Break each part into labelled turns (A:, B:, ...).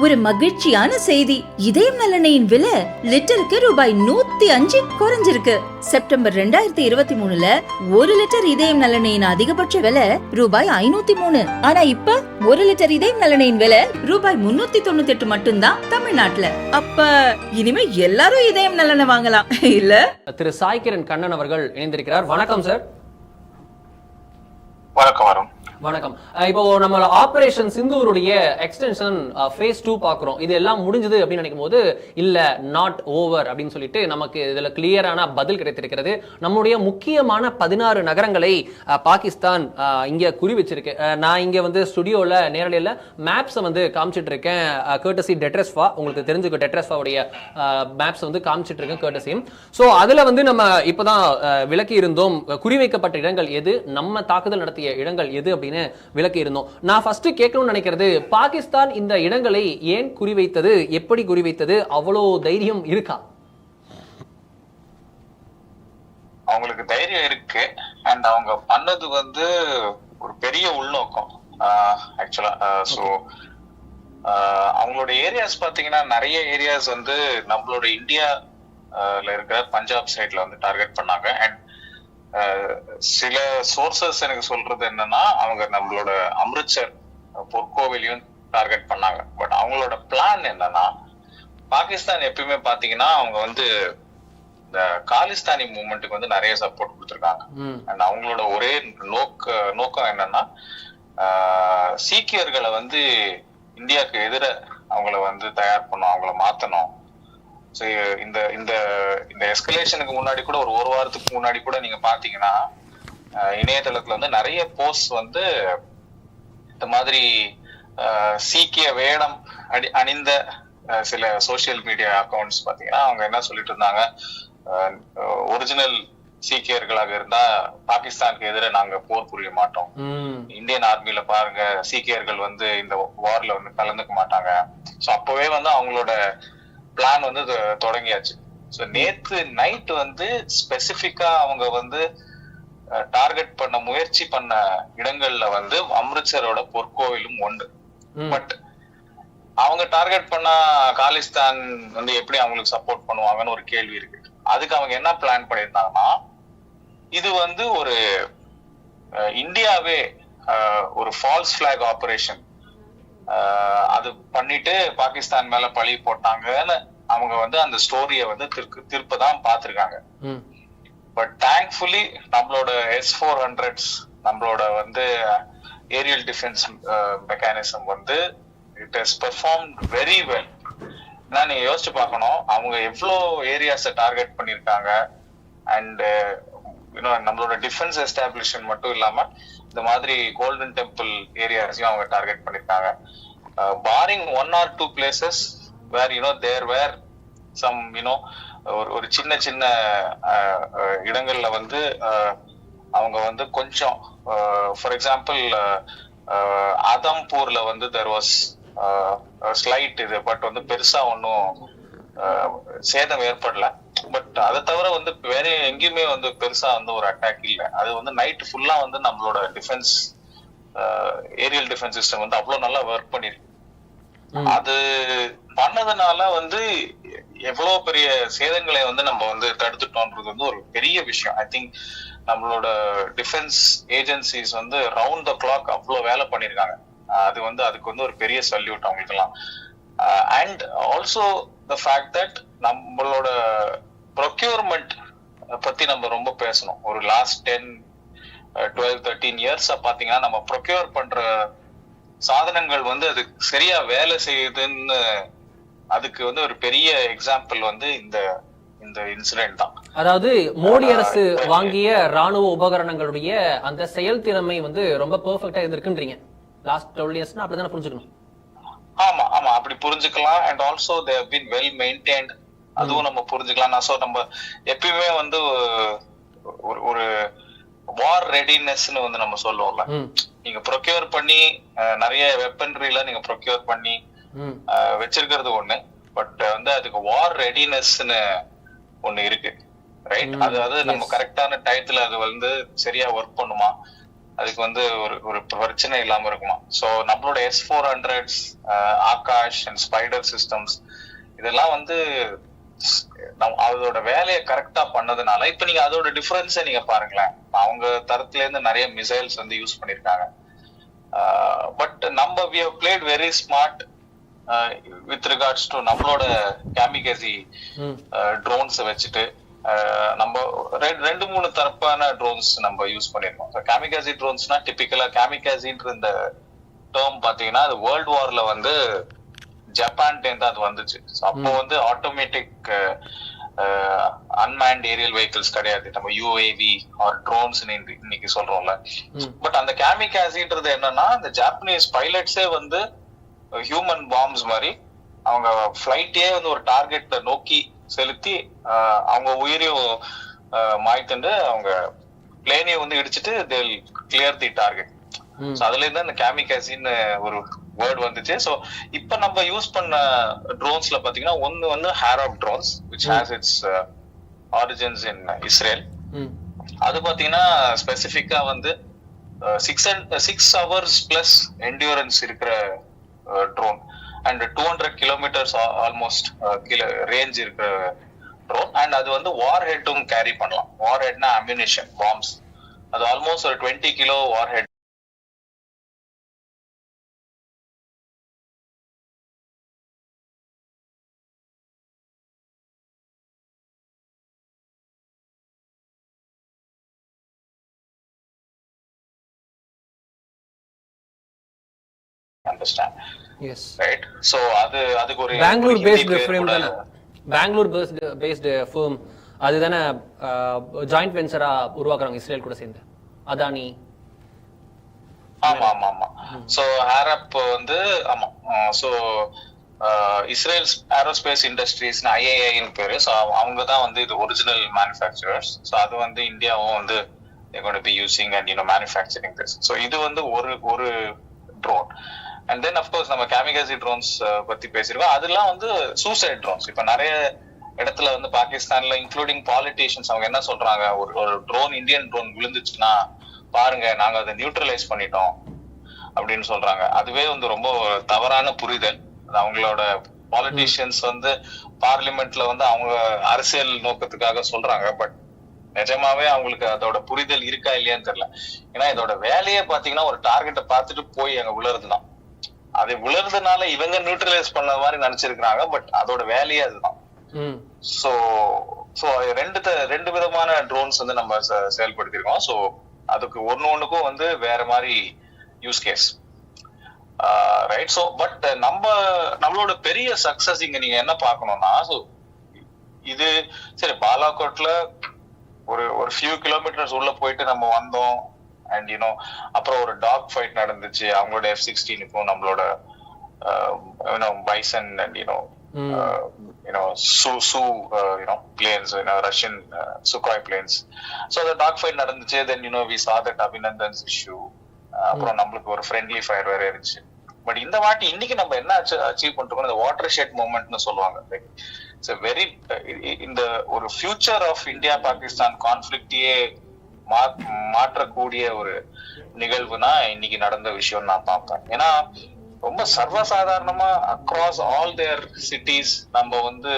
A: ஒரு மகிழ்ச்சியான செய்தி. இதயம் நல்லெண்ணெயின் விலை லிட்டருக்கு ரூபாய் 105 குறைஞ்சிருக்கு. செப்டம்பர் 2023ல 1 லிட்டர் இதயம் நல்லெண்ணெயின் அதிகபட்ச விலை ரூபாய் 503. ஆனா இப்ப 1 லிட்டர் இதயம் நல்லெண்ணெயின் விலை ரூபாய் 398 மட்டும்தான் தமிழ்நாட்டுல. அப்ப இனிமே எல்லாரும் இதயம் நல்லெண்ணெய் வாங்கலாம் இல்ல?
B: திரு சாய்கிரண் கண்ணன் அவர்கள் இணைந்திருக்கிறார். வணக்கம் சார்.
C: வணக்கம்.
B: வணக்கம். இப்போ நம்ம ஆபரேஷன் சிந்தூருடைய எக்ஸ்டென்ஷன் phase 2 பாக்குறோம். இது எல்லாம் முடிஞ்சது அப்படின்னு நினைக்கும் போது இல்ல நாட் ஓவர் அப்படின்னு சொல்லிட்டு நமக்கு இதுல கிளியரான பதில் கிடைத்திருக்கிறது. நம்முடைய முக்கியமான 16 நகரங்களை பாகிஸ்தான் இங்க குறி வச்சிருக்கு. நான் இங்க வந்து ஸ்டுடியோல நேரடியில மேப்ஸ் வந்து காமிச்சிட்டு இருக்கேன். கர்டசி டெட்ரஸ்ஃபா, உங்களுக்கு தெரிஞ்சுக்க டெட்ரஸ்ஃபாவுடைய மேப்ஸ் வந்து காமிச்சிட்டு இருக்கேன் கர்டசியும். சோ அதுல வந்து நம்ம இப்பதான் விலக்கி இருந்தோம் குறிவைக்கப்பட்ட இடங்கள் எது, நம்ம தாக்குதல் நடத்திய இடங்கள் எது அப்படின்னு விலக்கி இருந்தோம். நான் ஃபர்ஸ்ட் கேட்கணும்னு நினைக்கிறது, பாகிஸ்தான் இந்த இடங்களை ஏன் குறிவைத்தது, எப்படி குறிவைத்தது, அவ்வளவு தைரியம் இருக்கா?
C: அவங்களுக்கு தைரியம் இருக்கு. அண்ட் அவங்க பண்ணது வந்து ஒரு பெரிய உள்நோக்கம் ஆக்சுவலா. ஸோ அவங்களோட ஏரியாஸ் பாத்தீங்கன்னா நிறைய ஏரியாஸ் வந்து நம்மளோட இந்தியால இருக்கிற பஞ்சாப் சைட்ல வந்து டார்கெட் பண்ணாங்க. அண்ட் சில சோர்சஸ் எனக்கு சொல்றது என்னன்னா, அவங்க நம்மளோட அம்ரித்சர் பொற்கோவிலையும் டார்கெட் பண்ணாங்க. பட் அவங்களோட பிளான் என்னன்னா, பாகிஸ்தான் எப்பயுமே பாத்தீங்கன்னா அவங்க வந்து இந்த காலிஸ்தானி மூவ்மெண்ட்டுக்கு வந்து நிறைய சப்போர்ட் கொடுத்துருக்காங்க. அண்ட் அவங்களோட ஒரே நோக்கம் என்னன்னா, சீக்கியர்களை வந்து இந்தியாவுக்கு எதிர அவங்கள வந்து தயார் பண்ணும், அவங்கள மாத்தணும். இந்த இந்த இந்த எஸ்கலேஷனுக்கு முன்னாடி கூட ஒரு வாரத்துக்கு முன்னாடி கூட நீங்க பாத்தீங்கன்னா இணையதளத்துல வந்து நிறைய போஸ்ட் வந்து இந்த மாதிரி சீக்கிய வேடம் அணிந்த சில சோசியல் மீடியா அக்கௌண்ட்ஸ் பாத்தீங்கன்னா அவங்க என்ன சொல்லிட்டு இருந்தாங்க, ஒரிஜினல் சீக்கியர்களாக இருந்தா பாகிஸ்தானுக்கு எதிர நாங்க போர் புரிய மாட்டோம், இந்தியன் ஆர்மில பாருங்க சீக்கியர்கள் வந்து இந்த வார்ல வந்து கலந்துக்க மாட்டாங்க. சோ அப்பவே வந்து அவங்களோட பிளான் வந்து தொடங்கியாச்சு. ஸோ நேத்து நைட் வந்து ஸ்பெசிபிக்கா அவங்க வந்து டார்கெட் பண்ண முயற்சி பண்ண இடங்கள்ல வந்து அம்ரித்சரோட பொற்கோவிலும் ஒன்று. பட் அவங்க டார்கெட் பண்ண காலிஸ்தான் வந்து எப்படி அவங்களுக்கு சப்போர்ட் பண்ணுவாங்கன்னு ஒரு கேள்வி இருக்கு. அதுக்கு அவங்க என்ன பிளான் பண்ணியிருந்தாங்கன்னா, இது வந்து ஒரு இந்தியாவே ஒரு ஃபால்ஸ் பிளாக் ஆபரேஷன் அது பண்ணிட்டு பாகிஸ்தான் மேல பழி போட்டாங்கன்னு அவங்க வந்து அந்த ஸ்டோரிய வந்து திருப்பதான் பாத்திருக்காங்க. பட் தேங்க்ஃபுல்லி நம்மளோட S-400s நம்மளோட வந்து ஏரியல் டிஃபென்ஸ் மெக்கானிசம் வந்து it has performed very well. ஏன்னா நீங்க யோசிச்சு பார்க்கணும், அவங்க எவ்வளோ ஏரியாஸை டார்கெட் பண்ணியிருக்காங்க. அண்ட் நம்மளோட டிஃபென்ஸ் எஸ்டாப்ளிஷ்மெண்ட் மட்டும் இல்லாம இந்த மாதிரி கோல்டன் டெம்பிள் ஏரியாஸையும் அவங்க டார்கெட் பண்ணிருக்காங்க. Boring 1 or 2 places where there were some ஒரு சின்ன சின்ன இடங்கள்ல வந்து அவங்க வந்து கொஞ்சம் ஃபார் எக்ஸாம்பிள் ஆதம்பூர்ல வந்து there was ஸ்லைட் இது, பட் வந்து பெருசா ஒன்னும் சேதம் ஏற்படல. பட் அதை தவிர வந்து வேற எங்கேயுமே வந்து பெருசா வந்து ஒரு அட்டாக் இல்லை. அது வந்து நைட் ஃபுல்லா வந்து நம்மளோட டிஃபென்ஸ் ஏரியல் டிஃபென்ஸ் சிஸ்டம் வந்து அவ்வளவு நல்லா ஒர்க் பண்ணிருக்கு. அது பண்ணதுனால வந்து எவ்வளவு பெரிய சேதங்களை வந்து நம்ம வந்து தடுத்துட்டோம்ன்றது வந்து ஒரு பெரிய விஷயம். ஐ திங்க் நம்மளோட டிஃபென்ஸ் ஏஜென்சிஸ் வந்து ரவுண்ட் த கிளாக் அவ்வளவு வேலை பண்ணிருக்காங்க. அது வந்து அதுக்கு வந்து ஒரு பெரிய சல்யூட் அவங்களுக்கு எல்லாம். And also the fact that நம்மளோட ப்ரொக்யூர்மெண்ட் பத்தி நம்ம ரொம்ப பேசணும். ஒரு லாஸ்ட் 10, 12, 13 years பாத்தீங்கன்னா நம்ம ப்ரொக்யூர் பண்ற சாதனங்கள் வந்து அது சரியா வேலை செய்யுதுன்னு அதுக்கு வந்து ஒரு பெரிய எக்ஸாம்பிள் வந்து இந்த இன்சிடென்ட் தான்.
B: அதாவது மோடி அரசு வாங்கிய ராணுவ உபகரணங்களுடைய அந்த செயல்திறமை வந்து ரொம்ப பெர்ஃபெக்ட்டா இருந்திருக்குன்றீங்க. லாஸ்ட் 12 years அப்படிதானே புரிஞ்சுக்கணும்?
C: ஆமா ஆமா, அப்படி புரிஞ்சுக்கலாம். And also they have been well maintained, அதுவும் நம்ம புரிஞ்சுக்கலாம். ஸோ நம்ம எப்பயுமே வந்து ஒரு வார் ரெடினஸ்ன்னு வந்து நம்ம சொல்லுவோம்ல, நீங்க ப்ரொக்யூர் பண்ணி நிறைய வெப்பன்ரில நீங்க ப்ரொக்யூர் பண்ணி வச்சிருக்கிறது ஒண்ணு, பட் வந்து அதுக்கு வார் ரெடினஸ்ன்னு ஒண்ணு இருக்கு, ரைட்? அதாவது நம்ம கரெக்டான டயத்துல அது வந்து சரியா ஒர்க் பண்ணுமா, அதுக்கு வந்து ஒரு ஒரு பிரச்சனை இல்லாம இருக்குமா. ஸோ நம்மளோட S-400s, Akash and spider systems இதெல்லாம் வந்து அதோட வேலையை கரெக்டா பண்ணதுனால இப்ப நீங்க அதோட டிஃபரன்ஸை நீங்க பாருங்களேன். அவங்க தரத்துல இருந்து நிறைய மிசைல்ஸ் வந்து யூஸ் பண்ணிருக்காங்க. பட் நம்ம we have played very smart with regards to நம்மளோட கேமிகேசி ட்ரோன்ஸ் வச்சுட்டு நம்ம 2-3 தரப்பான ட்ரோன்ஸ் நம்ம யூஸ் பண்ணிருக்கோம். கேமிகாசி ட்ரோன்ஸ்னா டிபிக்கலா கேமிகாசின்ற இந்த டேர்ம் பாத்தீங்கன்னா அது வேர்ல்ட் வார்ல வந்து ஜப்பான்ல அது வந்துச்சு. அப்போ வந்து ஆட்டோமேட்டிக் அன்மேன்ட் ஏரியல் வெஹிக்கிள்ஸ் கிடையாது, நம்ம யூஏவி ஆர் ட்ரோன்ஸ் இன்னைக்கு சொல்றோம்ல. பட் அந்த கேமிகாசின்றது என்னன்னா இந்த ஜாப்பனீஸ் பைலட்ஸே வந்து ஹியூமன் பாம்ஸ் மாதிரி அவங்க ஃபிளைட்டே வந்து ஒரு டார்கெட்டை நோக்கி செலுத்தி அவங்க உயிரையும் மாய்த்துண்டு அவங்க பிளேனையும் வந்து இடிச்சுட்டு they will clear the target. அதுல இருந்து அந்த கேமிகாசின்னு ஒரு வேர்ட் வந்துச்சு. ஸோ இப்ப நம்ம யூஸ் பண்ண ட்ரோன்ஸ்ல பாத்தீங்கன்னா ஒன்னு வந்து Harop drones which has its origins in Israel. அது பாத்தீங்கன்னா ஸ்பெசிபிக்கா வந்து 6 hours பிளஸ் என்டியூரன்ஸ் இருக்கிற drone and 200 kilometers almost range இருக்கிற ட்ரோன். அண்ட் அது வந்து வார் ஹெட்டும் கேரி பண்ணலாம். வார் ஹெட்னா அம்யூனிஷன் பாம்ஸ், அது ஆல்மோஸ்ட் ஒரு 20 kilo warhead. Understand?
B: Yes.
C: Right? So அதுக்கு ஒரு
B: பெங்களூர் பேஸ்டு ஃபிர்ம் தான, பெங்களூர் பேஸ்டு ஃபிர்ம் அதுதானே ஜாயிண்ட் வெஞ்சரா உருவாக்குறாங்க இஸ்ரேல் கூட சேர்ந்து, அதானி.
C: ஆமா ஆமா ஆமா. சோ ஹாரப் வந்து ஆமா. So Israel aerospace industries IAI பேரு. ஸோ அவங்க தான் வந்து இது ஒரிஜினல் மேனுஃபேக்சரர்ஸ். ஸோ அது வந்து இந்தியாவும் வந்து they're going to be using and manufacturing this. So இது வந்து ஒரு ட்ரோன். அண்ட் தென் அஃப்கோர்ஸ் நம்ம கேமிகாசி ட்ரோன்ஸ் பத்தி பேசிருக்கோம். அதெல்லாம் வந்து சூசைட் ட்ரோன்ஸ். இப்ப நிறைய இடத்துல வந்து பாகிஸ்தான்ல இன்க்ளூடிங் பாலிட்டிஷியன்ஸ் அவங்க என்ன சொல்றாங்க, ஒரு ட்ரோன் இந்தியன் ட்ரோன் விழுந்துச்சுன்னா பாருங்க நாங்க அதை நியூட்ரலைஸ் பண்ணிட்டோம் அப்படின்னு சொல்றாங்க. அதுவே வந்து ரொம்ப தவறான புரிதல். அவங்களோட பாலிட்டிஷியன்ஸ் வந்து பார்லிமெண்ட்ல வந்து அவங்க அரசியல் நோக்கத்துக்காக சொல்றாங்க. பட் நிஜமாவே அவங்களுக்கு அதோட புரிதல் இருக்கா இல்லையான்னு தெரியல. ஏன்னா இதோட வேலையே பாத்தீங்கன்னா ஒரு டார்கெட்டை பார்த்துட்டு போய் அங்க விழுறதுதான். அது விழுறதுனால இவங்க நியூட்ரலைஸ் பண்ண மாதிரி நினைச்சிருக்காங்க. பட் அதோட வேலையே அதுதான். சோ ரெண்டு விதமான ட்ரோன்ஸ் வந்து நம்ம செயல்படுத்திருக்கோம். சோ அதுக்கு ஒண்ணுக்கும் வந்து வேற மாதிரி use case. Right. So but நம்மளோட பெரிய சக்சஸ் இங்க நீங்க என்ன பாக்கணும்னா, இது சரி பாலாகோட்ல ஒரு ஃபியூ கிலோமீட்டர்ஸ் உள்ள போயிட்டு நம்ம வந்தோம். அண்ட் அப்புறம் ஒரு டாக் ஃபைட் நடந்துச்சு அவங்களோட F-16க்கும் நம்மளோட bison and planes, Russian Sukhoi planes. So the dog fight நடந்துச்சு. Then we saw that Abhinandan's issue. அப்புறம் நம்மளுக்கு ஒரு ஃப்ரெண்ட்லி ஃபயர் வேற இருந்துச்சு. பட் இந்த வாட்டி இன்னைக்கு நம்ம என்ன அச்சீவ் பண்ணிருக்கோம், இந்த வாட்டர் ஷெட் மூமெண்ட்னு சொல்லுவாங்க. இட்ஸ் வெரி இந்த ஒரு ஃபியூச்சர் ஆஃப் இந்தியா பாகிஸ்தான் கான்ஃபிளிக்டையே மாற்றக்கூடிய ஒரு நிகழ்வுனா இன்னைக்கு நடந்த விஷயம் நான் பார்ப்பேன். ஏன்னா ரொம்ப சர்வசாதாரணமா அக்ராஸ் ஆல் தேர் சிட்டிஸ் நம்ம வந்து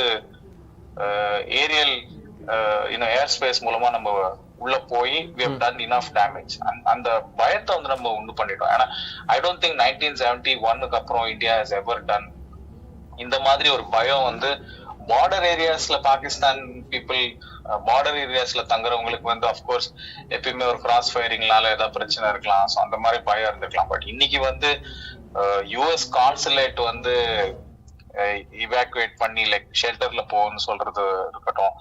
C: ஏரியல் ஏர் ஸ்பேஸ் மூலமா நம்ம உள்ள போய் we have done enough damage. அந்த பயத்தை வந்து நம்ம உண்டு பண்ணிட்டோம். ஏன்னா I don't think 1971க்கு அப்புறம் இந்தியா has ever done இந்த மாதிரி ஒரு பயம் வந்து பார்டர் ஏரியாஸ்ல பாகிஸ்தான் பீப்புள் பார்டர் ஏரியாஸ்ல தங்குறவங்களுக்கு வந்து அப்கோர்ஸ் எப்பயுமே ஒரு கிராஸ் ஃபயரிங்னால ஏதாவது பிரச்சனை இருக்கலாம். ஸோ அந்த மாதிரி பயம் இருந்திருக்கலாம். பட் இன்னைக்கு வந்து யுஎஸ் கான்சுலேட் வந்து இவாக்குவேட் பண்ணி லைக் ஷெல்டர்ல போன்னு சொல்றது இருக்கட்டும்,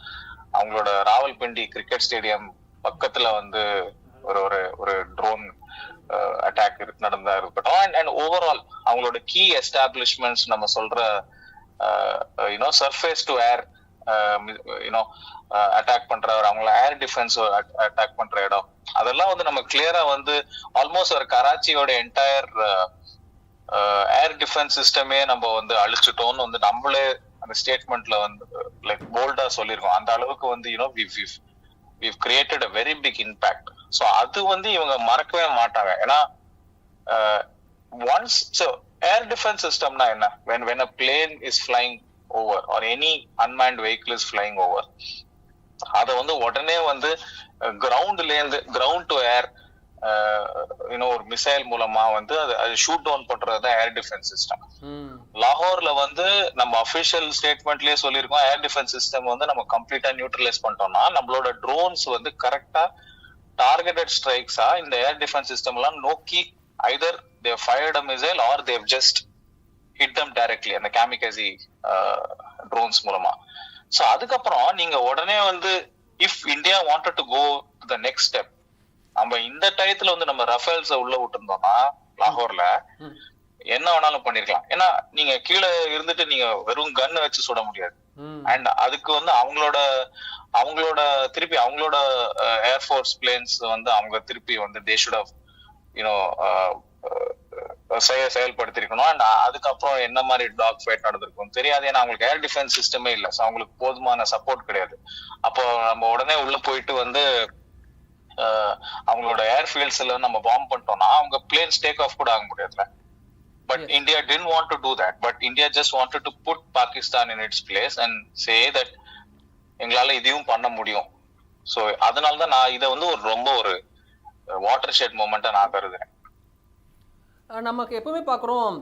C: அவங்களோட ராவல்பிண்டி கிரிக்கெட் ஸ்டேடியம் பக்கத்துல வந்து ஒரு ட்ரோன் அட்டாக் நடந்தா இருக்கட்டும், அண்ட் ஓவரால் அவங்களோட கீ எஸ்டாப்ளிஷ்மெண்ட்ஸ் நம்ம சொல்ற சர்ஃபேஸ் டு ஏர் அட்டாக் பண்ற அவங்கள ஏர் டிஃபென்ஸ் அட்டாக் பண்ற இடம் அதெல்லாம் வந்து நம்ம கிளியரா வந்து ஆல்மோஸ்ட் ஒரு கராச்சியோட என்டையர் ஏர் டிஃபென்ஸ் சிஸ்டமே நம்ம வந்து அழிச்சிட்டோம்னு வந்து நம்மளே அந்த ஸ்டேட்மெண்ட்ல வந்து லைக் போல்டா சொல்லிருக்கோம். அந்த அளவுக்கு வந்து we've created a very big impact. So அது வந்து இவங்க மறக்கவே மாட்டாங்க. ஏன்னா once so air defense systemனா என்ன, when a plane is flying over or any unmanned vehicle is flying over, அத வந்து உடனே வந்து ground to air ஒரு மிசைல் மூலமா வந்து அது ஷூட் டவுன் பண்றதுதான் ஏர் டிஃபென்ஸ் சிஸ்டம். லாகோர்ல வந்து நம்ம அபிஷியல் ஸ்டேட்மெண்ட்லயே சொல்லியிருக்கோம், ஏர் டிஃபென்ஸ் சிஸ்டம் வந்து நம்ம கம்ப்ளீட்டா நியூட்ரலைஸ் பண்ணிட்டோம்னா நம்மளோட ட்ரோன்ஸ் வந்து கரெக்டா டார்கெட்டட் ஸ்ட்ரைக்ஸா இந்த ஏர் டிஃபென்ஸ் சிஸ்டம் எல்லாம் நோக்கி either they fired a missile or they just hit them directly அந்த காமிகாசி ட்ரோன்ஸ் மூலமா. சோ அதுக்கப்புறம் நீங்க உடனே வந்து if India wanted to go to the next step, நம்ம இந்த டயத்துல வந்து நம்ம ரஃபேல்ஸ உள்ள விட்டுருந்தோம்னா லாகோர்ல என்ன வேணாலும் பண்ணிருக்கலாம். ஏன்னா நீங்க கீழே இருந்துட்டு நீங்க வெறும் கன் வச்சு சுட முடியாது. அண்ட் அதுக்கு வந்து அவங்களோட திருப்பி அவங்களோட ஏர்ஃபோர்ஸ் பிளேன்ஸ் வந்து அவங்க திருப்பி வந்து தே ஷுட் ஹவ் செயல்படுத்திருக்கணும். அண்ட் அதுக்கப்புறம் என்ன மாதிரி டாக் ஃபைட் நடந்திருக்கும் தெரியாது. ஏன்னா அவங்களுக்கு ஏர் டிஃபென்ஸ் சிஸ்டமே இல்லை. ஸோ அவங்களுக்கு போதுமான சப்போர்ட் கிடையாது. அப்போ நம்ம உடனே உள்ள போயிட்டு வந்து அவங்களோட ஏர்ஃபீல்ட்ஸ்ல நம்ம பாம்பு பண்ணிட்டோம்னா அவங்க பிளேன்ஸ் டேக் ஆஃப் கூட ஆக முடியாதுல. But India didn't want to do that, but India just wanted to put Pakistan in its place and say that எங்களால இதையும் பண்ண முடியும். ஸோ அதனாலதான் நான் இதை வந்து ரொம்ப ஒரு வாட்டர் ஷெட் மூமெண்டா நான் கருதுறேன்.
B: நமக்கு எப்பவுமே பாக்குறோம்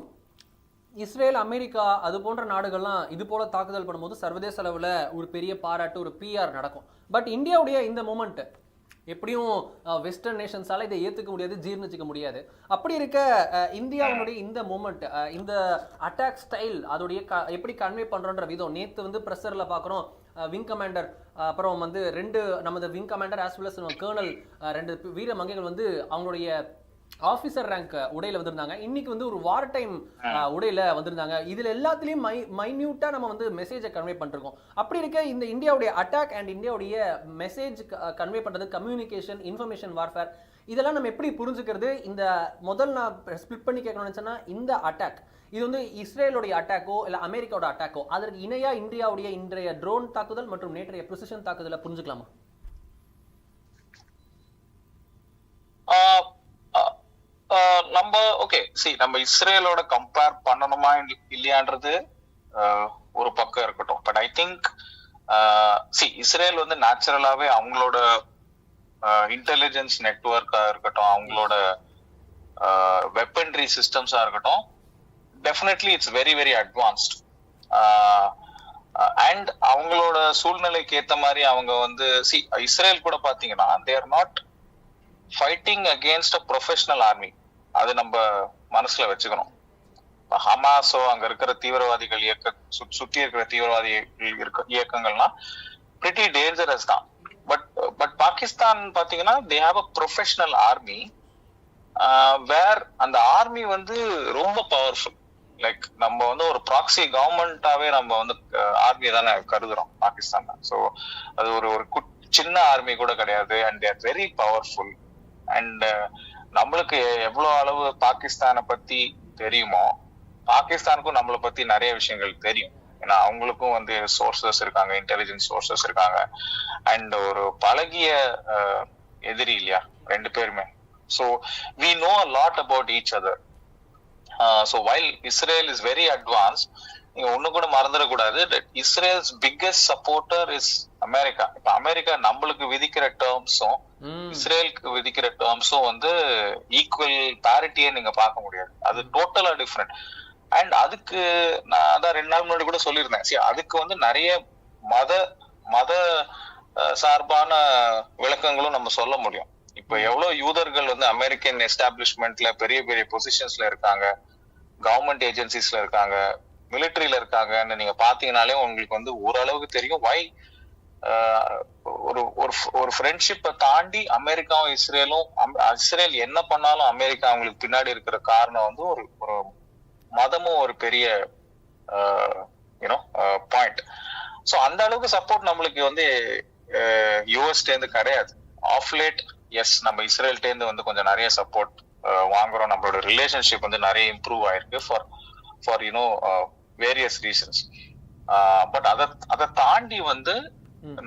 B: இஸ்ரேல், அமெரிக்கா அது போன்ற நாடுகள்லாம் இது போல தாக்குதல் பண்ணும்போது சர்வதேச அளவுல ஒரு பெரிய பாராட்டு, ஒரு பிஆர் நடக்கும். பட் இந்தியாவுடைய இந்த மூமெண்ட் எப்படியும் வெஸ்டர்ன் நேஷன்ஸால இதை ஏத்துக்க முடியாது, ஜீர்ணிச்சிக்க முடியாது. அப்படி இருக்க இந்தியாவுடைய இந்த மூமெண்ட், இந்த அட்டாக் ஸ்டைல் அதோடைய எப்படி கன்வே பண்றோன்ற விதம், நேத்து வந்து பிரஷர்ல பாக்குறோம் விங் கமாண்டர், அப்புறம் வந்து நமது wing commander as well as colonel 2 வீர மங்கைகள் வந்து அவங்களுடைய ஆபீசர் ரேங்க் உடையில வந்திருந்தாங்க. இன்னைக்கு வந்து ஒரு வார் டைம் உடையில வந்திருந்தாங்க. இதுல எல்லாத்துலயும் மைன்யூட்டா நம்ம வந்து மெசேஜை கன்வே பண்ணிருக்கோம். அப்படி இருக்க இந்த இந்தியாவுடைய அட்டாக் அண்ட் இந்தியாவுடைய மெசேஜ் கன்வே பண்றது, கம்யூனிகேஷன், இன்ஃபர்மேஷன் வார்ஃபேர், இதெல்லாம் நம்ம எப்படி புரிஞ்சுக்கிறது? இந்த முதல் நான் ஸ்பிளிட் பண்ணி கேட்கணும்னு நினைச்சேன்னா, இந்த அட்டாக் இது வந்து இஸ்ரேலுடைய அட்டாக்கோ இல்ல அமெரிக்காவோட அட்டாக்கோ, அதற்கு இணையா இந்தியாவுடைய இன்றைய ட்ரோன் தாக்குதல் மற்றும் நேற்றைய பிரிசிஷன் தாக்குதலை புரிஞ்சுக்கலாமா?
C: நம்ம ஓகே நம்ம இஸ்ரேலோட கம்பேர் பண்ணணுமா இல்லையான்றது ஒரு பக்கம் இருக்கட்டும். பட் ஐ திங்க் இஸ்ரேல் வந்து நேச்சுரலாவே அவங்களோட இன்டெலிஜென்ஸ் நெட்வொர்க்கா இருக்கட்டும், அவங்களோட வெப்பன்ரி சிஸ்டம்ஸா இருக்கட்டும், definitely it's very very advanced. And அவங்களோட சூழ்நிலைக்கு ஏத்த மாதிரி அவங்க வந்து இஸ்ரேல் கூட பாத்தீங்கன்னா they are not fighting against a professional army. அது நம்ம மனசுல வச்சுக்கணும். ஹமாஸோ அங்க இருக்கிற தீவிரவாதிகள் சுத்தி இருக்கிற தீவிரவாதி இயக்கங்கள்லாம் பிரிட்டி டேஞ்சரஸ் தான். பட் பாகிஸ்தான் பாத்தீங்கன்னா they have a professional army where அந்த ஆர்மி வந்து ரொம்ப பவர்ஃபுல். லைக் நம்ம வந்து ஒரு ப்ராக்சி கவர்மெண்டாவே நம்ம வந்து ஆர்மியை தானே கருதுறோம் பாகிஸ்தான். ஸோ அது ஒரு சின்ன ஆர்மி கூட கிடையாது. And they are very powerful. And நம்மளுக்கு எவ்வளவு அளவு பாகிஸ்தானை பத்தி தெரியுமோ, பாகிஸ்தானுக்கும் நம்மளை பத்தி நிறைய விஷயங்கள் தெரியும். ஏன்னா அவங்களுக்கும் வந்து சோர்சஸ் இருக்காங்க, இன்டெலிஜென்ஸ் சோர்சஸ் இருக்காங்க. அண்ட் ஒரு பழகிய எதிரி இல்லையா 2 பேருமே. So we know a lot about each other. So while Israel is very advanced, நீங்க ஒண்ணு கூட மறந்துடக்கூடாது, Israel's biggest supporter is America. இப்ப அமெரிக்கா நம்மளுக்கு விதிக்கிற டேர்ம்ஸும் இஸ்ரேலுக்கு விதிக்கிற டேர்ம்ஸும் வந்து ஈக்குவல் பேரிட்டியே நீங்க பார்க்க முடியாது. அது டோட்டலா டிஃப்ரெண்ட். அண்ட் அதுக்கு நான் அதான் 2 நாள் முன்னாடி கூட சொல்லியிருந்தேன், அதுக்கு வந்து நிறைய மத சார்பான விளக்கங்களும் நம்ம சொல்ல முடியும். இப்ப எவ்வளவு யூதர்கள் வந்து அமெரிக்கன் எஸ்டாப்ளிஷ்மெண்ட்ல பெரிய பெரிய பொசிஷன்ஸ்ல இருக்காங்க, கவர்மெண்ட் ஏஜென்சிஸ்ல இருக்காங்க, மிலிட்டரியில இருக்காங்கன்னு நீங்க பாத்தீங்கன்னாலே உங்களுக்கு வந்து ஓரளவுக்கு தெரியும். வை ஒரு ஃப்ரெண்ட்ஷிப்பை தாண்டி அமெரிக்காவும் இஸ்ரேலும், இஸ்ரேல் என்ன பண்ணாலும் அமெரிக்கா அவங்களுக்கு பின்னாடி இருக்கிற காரணம் வந்து ஒரு மதமும் ஒரு பெரிய பாயிண்ட். ஸோ அந்த அளவுக்கு சப்போர்ட் நம்மளுக்கு வந்து யூஎஸ்டேந்து கிடையாது. ஆஃப் லேட் எஸ் நம்ம இஸ்ரேல்டேந்து வந்து கொஞ்சம் நிறைய சப்போர்ட் வாங்குறோம். நம்மளோட ரிலேஷன்ஷிப் வந்து நிறைய இம்ப்ரூவ் ஆயிருக்கு ஃபார் வேரியஸ் ரீசன்ஸ். பட் அதை தாண்டி வந்து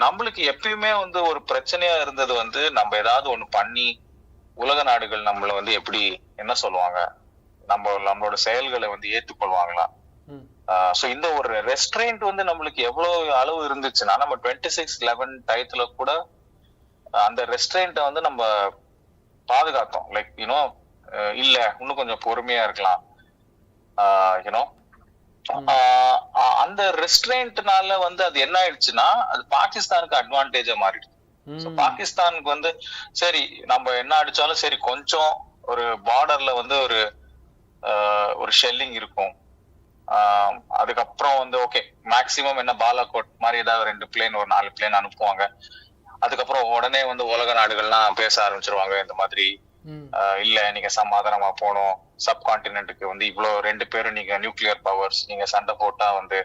C: நம்மளுக்கு எப்பயுமே வந்து ஒரு பிரச்சனையா இருந்தது வந்து நம்ம ஏதாவது ஒண்ணு பண்ணி உலக நாடுகள் நம்மள வந்து எப்படி என்ன சொல்லுவாங்க, நம்மளோட செயல்களை வந்து ஏற்றுக்கொள்வாங்களா. சோ இந்த ஒரு ரெஸ்ட்ரெயின்ட் வந்து நம்மளுக்கு எவ்வளவு அளவு இருந்துச்சுன்னா, நம்ம 26/11 டயத்துல கூட அந்த ரெஸ்ட்ரெயின்ட வந்து நம்ம பாதுகாத்தோம். லைக் யூனோ இல்ல இன்னும் கொஞ்சம் பொறுமையா இருக்கலாம். யூனோ அந்த ரெஸ்ட்ரெயின்ட்னால வந்து அது என்ன ஆயிடுச்சுன்னா, அது பாகிஸ்தானுக்கு அட்வான்டேஜா மாறிடுச்சு. பாகிஸ்தானுக்கு வந்து சரி நம்ம என்ன அடிச்சாலும் சரி, கொஞ்சம் ஒரு பார்டர்ல வந்து ஒரு ஷெல்லிங் இருக்கும். அதுக்கப்புறம் வந்து ஓகே மேக்சிமம் என்ன பாலாகோட் மாதிரி ஏதாவது 2 பிளேன் ஒரு 4 பிளேன் அனுப்புவாங்க. அதுக்கப்புறம் உடனே வந்து உலக நாடுகள்லாம் பேச ஆரம்பிச்சிருவாங்க. இந்த மாதிரி இல்ல நீங்க சமாதானமா போனோம், சப்கான்டினென்ட்டுக்கு வந்து இவ்வளவு 2 பேரும் நீங்க நியூக்ளியர் பவர்ஸ், நீங்க சண்டை போட்டா வந்து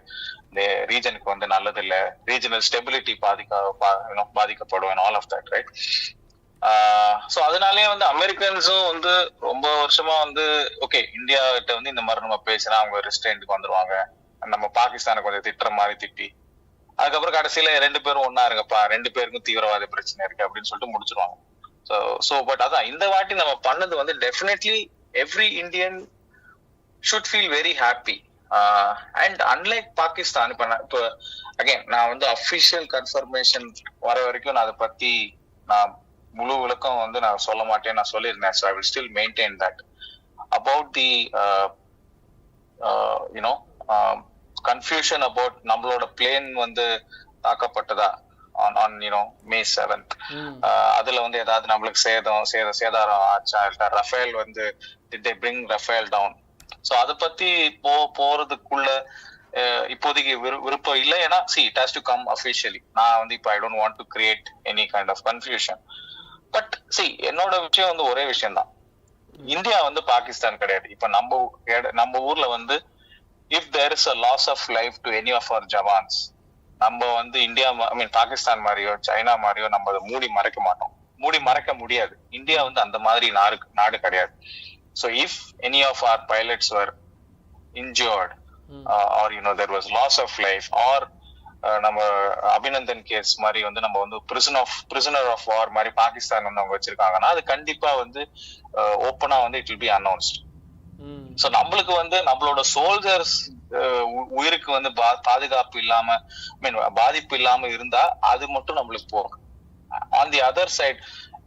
C: இந்த ரீஜனுக்கு வந்து நல்லது இல்ல, ரீஜனல் ஸ்டெபிலிட்டி பாதிக்கப்படும், all of that right. So அதனாலேயே வந்து அமெரிக்கன்ஸும் வந்து ரொம்ப வருஷமா வந்து ஓகே இந்தியா கிட்ட வந்து இந்த மாதிரி நம்ம பேசினா அவங்க ரெஸ்ட்ரெயின்ட்க்கு வந்துருவாங்க, நம்ம பாகிஸ்தானை கொஞ்சம் திட்டுற மாதிரி திட்டி அதுக்கப்புறம் கடைசியில 2 பேரும் ஒன்னா இருங்கப்பா, 2 பேருக்கும் தீவிரவாத பிரச்சனை இருக்கு அப்படின்னு சொல்லிட்டு முடிச்சிருவாங்க. சோ பட் அதான் இந்த வாட்டி நம்ம பண்ணது வந்து definitely every Indian should feel very happy. And unlike Pakistan, இப்போ அகைன் நான் வந்து அஃபிஷியல் கன்ஃபர்மேஷன் வர வரைக்கும் நான் அதை பத்தி நான் முழு விளக்கம் வந்து நான் சொல்ல மாட்டேன், நான் சொல்லியிருந்தேன். So I will still maintain that about the you know confusion about நம்மளோட பிளேன் வந்து தாக்கப்பட்டதா on May 7th. அதுல வந்து ஏதாவது நம்மளுக்கு சேதாரம் ஆச்சா, இல்ல ரஃபேல் வந்து did they bring Rafael down? So அத பத்தி போறதுக்குள்ள இப்போதைக்கு விருப்பம் இல்லை. ஏன்னா see it has to come officially. நான் வந்து இப்போ I don't want to create any kind of confusion. But see என்னோட விஷயம் வந்து ஒரே விஷயம் தான், இந்தியா வந்து பாகிஸ்தான் கிடையாது. இப்ப நம்ம ஊர்ல வந்து if there is a loss of life to any of our jawans, நம்ம வந்து இந்தியா பாகிஸ்தான் மாதிரியோ சைனா மாதிரியோ நம்ம அதை மூடி மறைக்க மாட்டோம், மூடி மறைக்க முடியாது. இந்தியா வந்து அந்த மாதிரி நாடு கிடையாது. So if any of our pilots were injured or there was loss of life or நம்ம அபிநந்தன் கேஸ் மாதிரி வந்து நம்ம வந்து prisoner of war மாதிரி பாகிஸ்தான் வந்து அவங்க வச்சிருக்காங்கன்னா அது கண்டிப்பா வந்து ஓப்பனா வந்து it will be announced. So நம்மளுக்கு வந்து நம்மளோட சோல்ஜர்ஸ் உயிருக்கு வந்து பாதுகாப்பு இல்லாம பாதிப்பு இல்லாம இருந்தா அது மட்டும் நம்மளுக்கு போகும். On the other side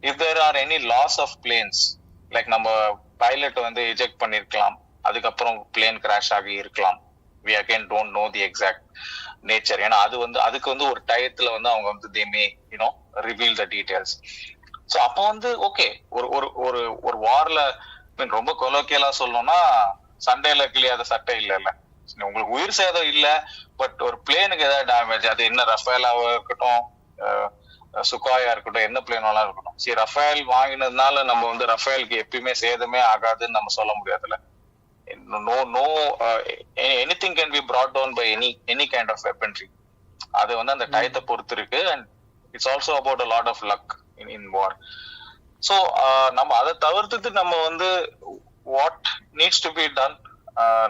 C: if there are any loss of planes, like நம்ம பைலட் வந்து எஜெக்ட் பண்ணிருக்கலாம், அதுக்கப்புறம் பிளேன் கிராஷ் ஆகி இருக்கலாம், we again don't know the exact nature. ஏன்னா அதுக்கு வந்து ஒரு டயத்துல வந்து அவங்க வந்து they may reveal the details. So அப்போ வந்து ஓகே ஒரு வார்ல ரொம்ப கொலோக்கியலா சொல்லணும்னா சண்டையில கிளியாத சட்டை இல்ல, உங்களுக்கு உயிர் சேதம் இல்ல, பட் ஒரு பிளேனுக்கு ஏதாவது டேமேஜ், அது என்ன ரஃபேலாவா இருக்கட்டும் சுகாயா இருக்கட்டும் என்ன பிளேனாலும் இருக்கட்டும். சரி ரஃபேல் வாங்கினதுனால நம்ம வந்து ரஃபேலுக்கு எப்பயுமே சேதமே ஆகாதுன்னு நம்ம சொல்ல முடியாதுல்ல. no anything can be brought down by any kind of weaponry. அது வந்து அந்த டயத்தை பொறுத்து இருக்கு. and it's also about a lot of luck in war. so நம்ம அதை தவிர்த்துட்டு நம்ம வந்து what needs to be done,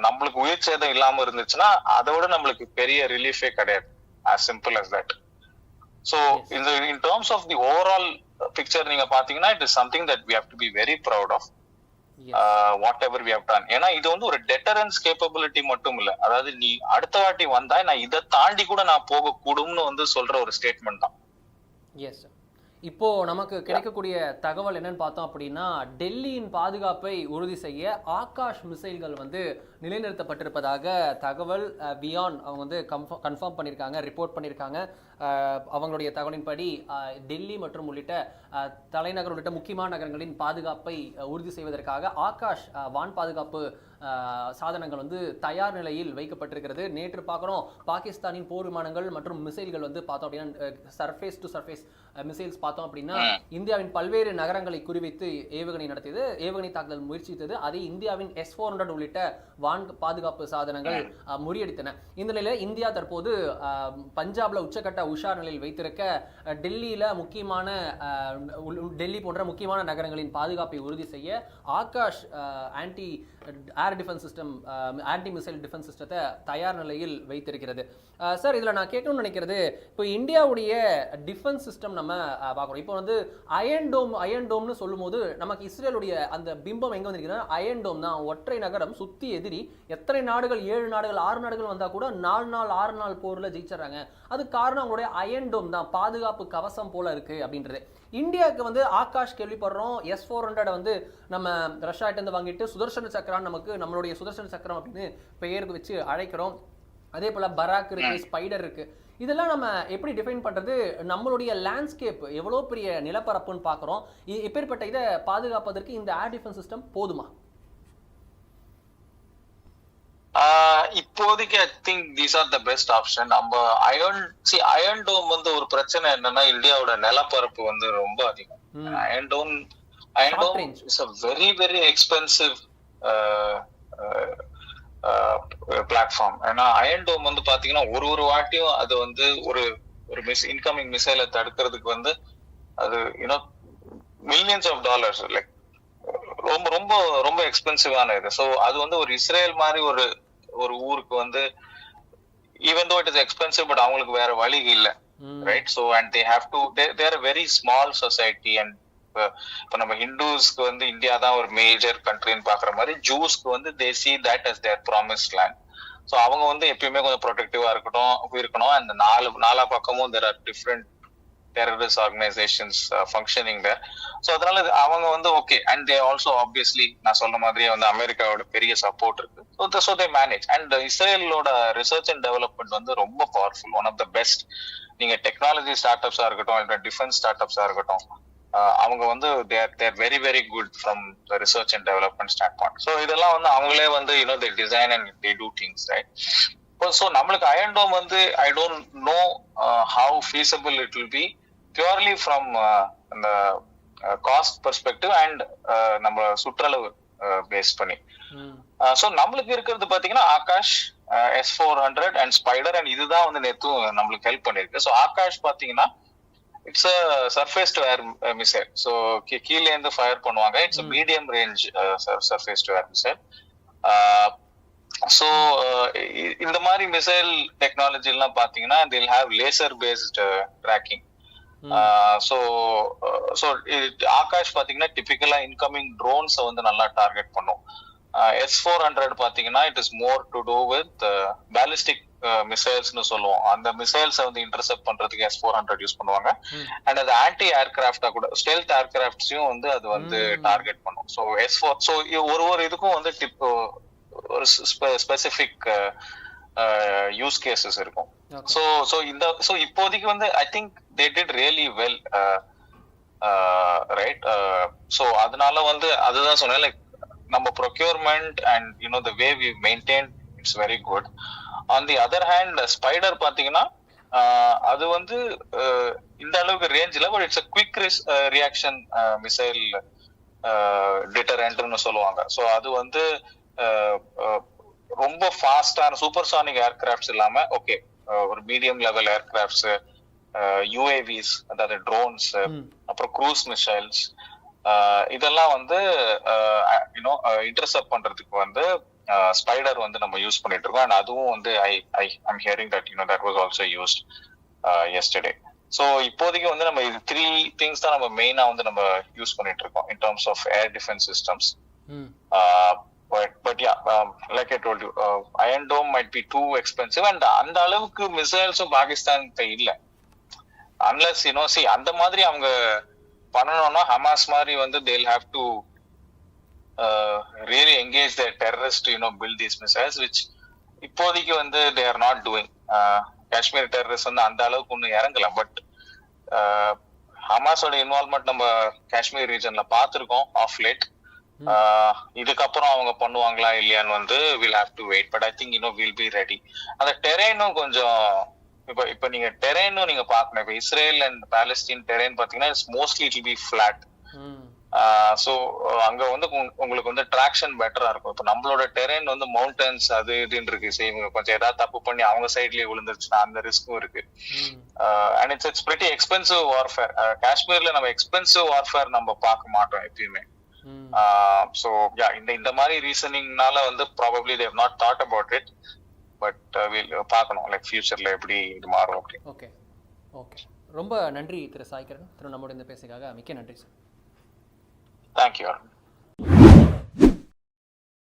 C: நம்மளுக்கு உயிர் சேதம் இல்லாம இருந்துச்சுன்னா அதோட நம்மளுக்கு பெரிய ரிலீஃபே கிடையாது, as simple as that. so in terms of the overall picture நீங்க பாத்தீங்கன்னா it is something that we have to be very proud of. whatever we have done. ஏன்னா இது வந்து ஒரு டெட்டரன்ஸ் கேப்பபிலிட்டி மட்டும் இல்ல, அதாவது நீ அடுத்த வாட்டி வந்தா நான் இதை தாண்டி கூட நான் போக கூடும்னு வந்து சொல்ற ஒரு ஸ்டேட்மெண்ட் தான்.
B: Yes sir. இப்போ நமக்கு கிடைக்கக்கூடிய தகவல் என்னன்னு பார்த்தோம் அப்படின்னா, டெல்லியின் பாதுகாப்பை உறுதி செய்ய ஆகாஷ் மிசைல்கள் வந்து நிலைநிறுத்தப்பட்டிருப்பதாக தகவல் வியான் அவங்க வந்து கன்ஃபார்ம் பண்ணியிருக்காங்க, ரிப்போர்ட் பண்ணியிருக்காங்க. அவங்களுடைய தகவலின்படி டெல்லி மற்றும் உள்ளிட்ட தலைநகர் உள்ளிட்ட முக்கியமான நகரங்களின் பாதுகாப்பை உறுதி செய்வதற்காக ஆகாஷ் வான் பாதுகாப்பு சாதனங்கள் வந்து தயார் நிலையில் வைக்கப்பட்டிருக்கிறது. நேற்று பார்க்குறோம் பாகிஸ்தானின் போர் விமானங்கள் மற்றும் மிசைல்கள் வந்து பார்த்தோம் அப்படின்னா சர்ஃபேஸ் டு சர்ஃபேஸ் மிசைல்ஸ் பார்த்தோம் அப்படின்னா இந்தியாவின் பல்வேறு நகரங்களை குறிவைத்து ஏவுகணை நடத்தியது, ஏவுகணை தாக்குதல் முயற்சித்தது. அதே இந்தியாவின் S-400 உள்ளிட்ட வான் வான் பாதுகாப்பு சாதனங்கள் முறியடித்தன. இந்த நிலையில இந்தியா தற்போது பஞ்சாப்ல உச்சக்கட்ட உஷார் நிலையில் வைத்திருக்க டெல்லியில முக்கியமான டெல்லி போன்ற முக்கியமான நகரங்களின் பாதுகாப்பை உறுதி செய்ய Akash anti air defence system, anti missile defence சிஸ்டத்தை தயார் நிலையில் வைத்திருக்கிறது. சார், இதுல நான் கேட்கணும்னு நினைக்கிறது, இப்போ இந்தியாவுடைய டிஃபென்ஸ் சிஸ்டம் நம்ம பார்க்குறோம். இப்போ வந்து அயன் டோம்னு சொல்லும் போது நமக்கு இஸ்ரேலுடைய அந்த பிம்பம் எங்க வந்திருக்குன்னா அயன் டோம் தான். ஒற்றை நகரம், சுத்தி எதிரி, எத்தனை நாடுகள் 7 நாடுகள் 6 நாடுகள் வந்தா கூட 4 நாள் 6 நாள் போர்ல ஜெயிச்சிடறாங்க. அது காரணம் அவங்களுடைய அயன் டோம் தான், பாதுகாப்பு கவசம் போல இருக்கு அப்படின்றது. இந்தியாவுக்கு வந்து ஆகாஷ் கேள்விப்படுறோம், S-400 வந்து நம்ம ரஷ்யாட்ட இருந்து வாங்கிட்டு சுதர்ஷன சக்கரம், நமக்கு நம்மளுடைய சுதர்ஷன சக்கரம் அப்படின்னு பெயருக்கு வச்சு அழைக்கிறோம். அதே போல பராக் இருக்கு, ஸ்பைடர் இருக்கு. இதெல்லாம் நம்ம எப்படி டிஃபைன் பண்றது? நம்மளுடைய லேண்ட்ஸ்கேப் எவ்வளவு பெரிய நிலப்பரப்புன்னு பாக்குறோம். இப்பேற்பட்ட இதை பாதுகாப்பதற்கு இந்த ஏர் டிஃபென்ஸ் சிஸ்டம் போதுமா?
C: இப்போதைக்கு I think these are the best option. நம்ம அயன் டோம் வந்து ஒரு பிரச்சனை என்னன்னா, இந்தியாவோட நிலப்பரப்பு வந்து ரொம்ப அதிகம். Iron dome is a very very expensive platform. ஏன்னா அயன் டோம் வந்து பாத்தீங்கன்னா ஒரு வாட்டியும் அது வந்து ஒரு இன்கமிங் மிசைலை தடுக்கிறதுக்கு வந்து அது மில்லியன்ஸ் ஆஃப் டாலர்ஸ், லைக் ரொம்ப ரொம்ப ரொம்ப எக்ஸ்பென்சிவான இது. ஸோ அது வந்து ஒரு இஸ்ரேல் மாதிரி ஒரு ஊருக்கு வந்து even though it is expensive, but அவங்களுக்கு வேற வழி இல்லை, right? So and they have to their very small society. And இப்போ நம்ம ஹிந்துஸ்க்கு வந்து இந்தியா தான் ஒரு மேஜர் கண்ட்ரின்னு பாக்குற மாதிரி, ஜூஸ்க்கு வந்து தே see that as their promised land. So அவங்க வந்து எப்பயுமே கொஞ்சம் ப்ரொடெக்டிவா இருக்கணும். அந்த நாலா பக்கமும் there are different terrorist organizations functioning there. So அதனால அவங்க வந்து okay. And they also obviously நான் சொன்ன மாதிரியே வந்து அமெரிக்காவோட பெரிய சப்போர்ட் இருக்கு. So they manage. அண்ட் இஸ்ரேலோட ரிசர்ச் அண்ட் டெவலப்மெண்ட் வந்து ரொம்ப powerful, one of the best. நீங்க டெக்னாலஜி ஸ்டார்ட் அப்ஸா இருக்கட்டும், இல்லை டிஃபென்ஸ் ஸ்டார்ட் அப்ஸா இருக்கட்டும், அவங்க வந்து there very very good from the research and development standpoint. So இதெல்லாம் வந்து அவங்களே வந்து they design and they do things, right? So நம்மளுக்கு அயன் டோம் வந்து I don't know how feasible it will be purely from the cost perspective and நம்ம சுற்றளவு base பண்ணி. So நம்மளுக்கு இருக்கிறது பாத்தீங்கன்னா Akash, S-400 and spider, and இதுதான் வந்து நேத்தும் நம்மளுக்கு ஹெல்ப் பண்ணிருக்கு. ஸோ ஆகாஷ் பாத்தீங்கன்னா it's a surface to air missile. So கீழே இருந்து ஃபயர் பண்ணுவாங்க. It's a medium range surface to air missile. So இந்த மாதிரி மிசைல் டெக்னாலஜி எல்லாம் பாத்தீங்கன்னா they'll have laser based tracking. So Akash பாத்தீங்கன்னா டிபிக்கலா இன்கமிங் ட்ரோன்ஸ் வந்து நல்லா டார்கெட் பண்ணும். S-400 பாத்தீங்கன்னா it is more to do with ballistic மிசைல்ஸ்னு சொல்லுவோம். அந்த மிசைல்ஸ் வந்து இன்டர்செப்ட் பண்றதுக்கு S-400 யூஸ் பண்ணுவாங்க. அண்ட் அது ஆன்டி ஏர்கிராஃப்டா கூட, ஸ்டெல்த் ஏர்கிராஃப்ட்ஸையும் வந்து அது வந்து டார்கெட் பண்ணும். ஸோ ஸோ ஒரு இதுக்கும் வந்து ஒரு ஸ்பெசிபிக் யூஸ் கேசஸ் இருக்கும். ஸோ இப்போதைக்கு வந்து I think they did really well, right? So அதனால வந்து அதுதான் சொன்னேன், லைக் நம்ம procurement and the way we maintain it's very good. On the other hand, spider பாத்தீங்கன்னா அது வந்து இந்த அளவுக்கு ரேஞ்ச் இல்ல, but it's a quick reaction missile deterrentனு சொல்லுவாங்க. ஸோ அது வந்து ரொம்ப ஃபாஸ்டான சூப்பர்சானிக் ஏர்கிராஃப்ட்ஸ் இல்லாம ஓகே, ஒரு மீடியம் லெவல் ஏர்கிராஃப்ட்ஸ், UAVs அதாவது ட்ரோன்ஸ், அப்புறம் க்ரூஸ் மிசைல்ஸ், இதெல்லாம் வந்து இன்டர்செப்ட் பண்றதுக்கு வந்து ஸ்பைடர் வந்து நம்ம யூஸ் பண்ணிட்டு இருக்கோம். அண்ட் அதுவும் வந்து I'm hearing that that was also used yesterday. So இப்போதைக்கு வந்து நம்ம இது 3 things தான் நம்ம மெயினா வந்து நம்ம யூஸ் பண்ணிட்டு இருக்கோம் in terms of air defense systems. But yeah, like I told you, Iron Dome might be too expensive, and அந்த அளவுக்கு மிசைல்ஸும் பாகிஸ்தான்கிட்ட இல்ல. Unless see அந்த மாதிரி அவங்க பண்ணணும்னா ஹமாஸ் மாதிரி வந்து they'll have to really engage their terrorists to build these missiles, which இப்போதைக்கு வந்து they are not doing. Kashmir terrorist வந்து அந்த அளவுக்கு ஒன்னும் இறங்கல. பட் ஹமாஸோட இன்வால்வ்மெண்ட் நம்ம காஷ்மீர் ரீஜன்ல பார்த்திருக்கோம் ஆஃப் லேட். இதுக்கப்புறம் அவங்க பண்ணுவாங்களா இல்லையான்னு வந்து we'll have to wait, but I think we'll be ready. அந்த டெரெயினும் கொஞ்சம் இப்ப நீங்க டெரெயினும் நீங்க பாக்கணும். இப்ப இஸ்ரேல் அண்ட் பாலஸ்தீன் டெரெயின் பாத்தீங்கன்னா it's mostly it will be flat. So அங்க வந்து உங்களுக்கு வந்து ட்ராக்ஷன் பெட்டரா இருக்கும். இப்போ நம்மளோட டெரெயின் வந்து மவுண்டன்ஸ் அது இதுன்னு இருக்கு. சரி, இவங்க கொஞ்சம் ஏதாவது தப்பு பண்ணி அவங்க சைட்லயே விழுந்துருச்சுன்னா அந்த ரிஸ்க்கும் இருக்கு. And it's pretty expensive warfare. காஷ்மீர்ல நம்ம எக்ஸ்பென்சிவ் வார்ஃபேர் நம்ம பார்க்க மாட்டோம் எப்பயுமே. ஸோ யா, இந்த மாதிரி ரீசனிங்னால வந்து probably they've not thought about it. But பார்க்கணும் லைக் ஃபியூச்சர்ல எப்படி இது மாறும் அப்படி.
B: ஓகே ஓகே, ரொம்ப நன்றி திரு சாய்கிரண். திரு நம்மோட இந்த பேசுக்காக மிக்க நன்றி சார்.
C: Thank you.